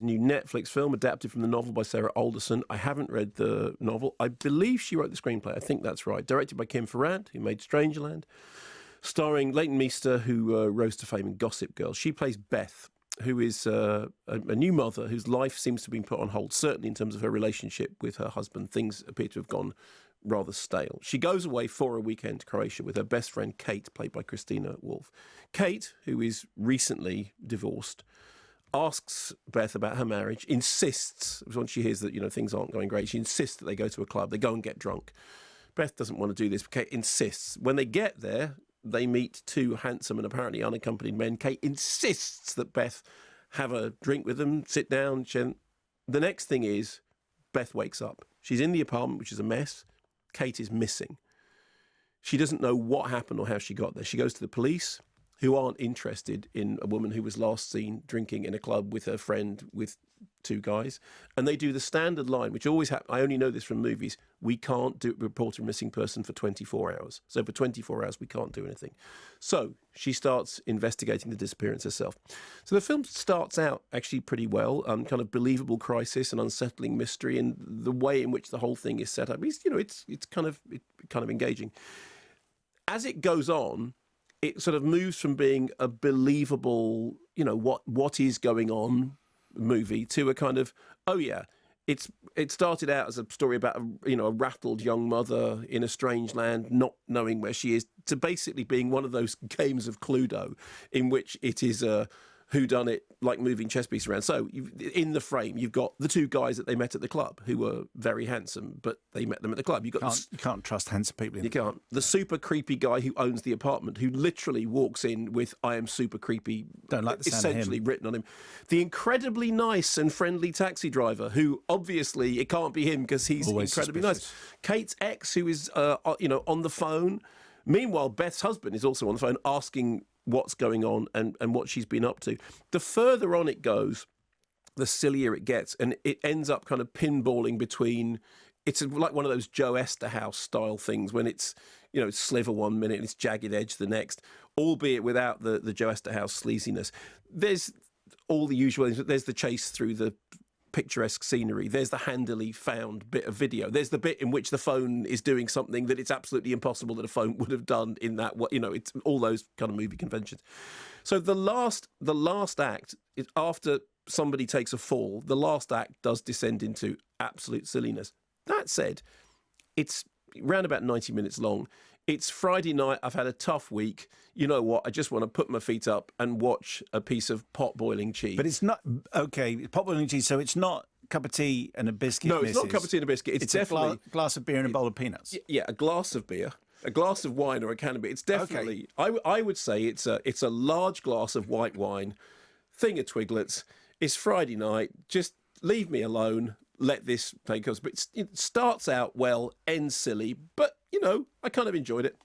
New Netflix film adapted from the novel by Sarah Alderson. I haven't read the novel. I believe she wrote the screenplay. I think that's right. Directed by Kim Ferrand, who made Strangerland. Starring Leighton Meester, who rose to fame in Gossip Girl. She plays Beth, who is a new mother whose life seems to have been put on hold, certainly in terms of her relationship with her husband. Things appear to have gone rather stale. She goes away for a weekend to Croatia with her best friend Kate, played by Christina Wolf. Kate, who is recently divorced, asks Beth about her marriage, insists, once she hears that, things aren't going great, she insists that they go to a club, they go and get drunk. Beth doesn't want to do this, but Kate insists. When they get there, they meet two handsome and apparently unaccompanied men. Kate insists that Beth have a drink with them, sit down. The next thing is, Beth wakes up. She's in the apartment, which is a mess. Kate is missing. She doesn't know what happened or how she got there. She goes to the police, who aren't interested in a woman who was last seen drinking in a club with her friend with two guys. And they do the standard line, which always happens. I only know this from movies. We can't report a missing person for 24 hours. So for 24 hours, we can't do anything. So she starts investigating the disappearance herself. So the film starts out actually pretty well, kind of believable crisis and unsettling mystery, and the way in which the whole thing is set up is, it's kind of engaging. As it goes on, it sort of moves from being a believable, what is going on movie to a kind of, oh yeah, it started out as a story about a rattled young mother in a strange land, not knowing where she is, to basically being one of those games of Cluedo in which it is a whodunit, like moving chess pieces around. So in the frame, you've got the two guys that they met at the club who were very handsome, but they met them at the club. You can't trust handsome people. You can't. The super creepy guy who owns the apartment, who literally walks in with "I am super creepy," don't like the sound essentially of him, written on him. The incredibly nice and friendly taxi driver, who obviously it can't be him because he's always incredibly suspicious. nice. Kate's ex, who is on the phone. Meanwhile, Beth's husband is also on the phone asking what's going on and what she's been up to. The further on it goes, the sillier it gets, and it ends up kind of pinballing between. It's like one of those Joe Esterhouse style things when it's sliver one minute and it's jagged edge the next, albeit without the Joe Esterhouse sleaziness. There's all the usual things. There's the chase through the picturesque scenery. There's the handily found bit of video. There's the bit in which the phone is doing something that it's absolutely impossible that a phone would have done in that way. It's all those kind of movie conventions. So the last act is after somebody takes a fall. The last act does descend into absolute silliness. That said, it's around about 90 minutes long. It's Friday night. I've had a tough week. You know what? I just want to put my feet up and watch a piece of pot-boiling cheese. But it's not, okay, pot-boiling cheese, so it's not a cup of tea and a biscuit. No, it's not a cup of tea and a biscuit. It's definitely a glass of beer and a bowl of peanuts. Yeah, a glass of beer, a glass of wine or a can of beer. It's definitely, okay. I would say it's a large glass of white wine, thing of Twiglets. It's Friday night. Just leave me alone. Let this take us. But it starts out well, ends silly, but I kind of enjoyed it.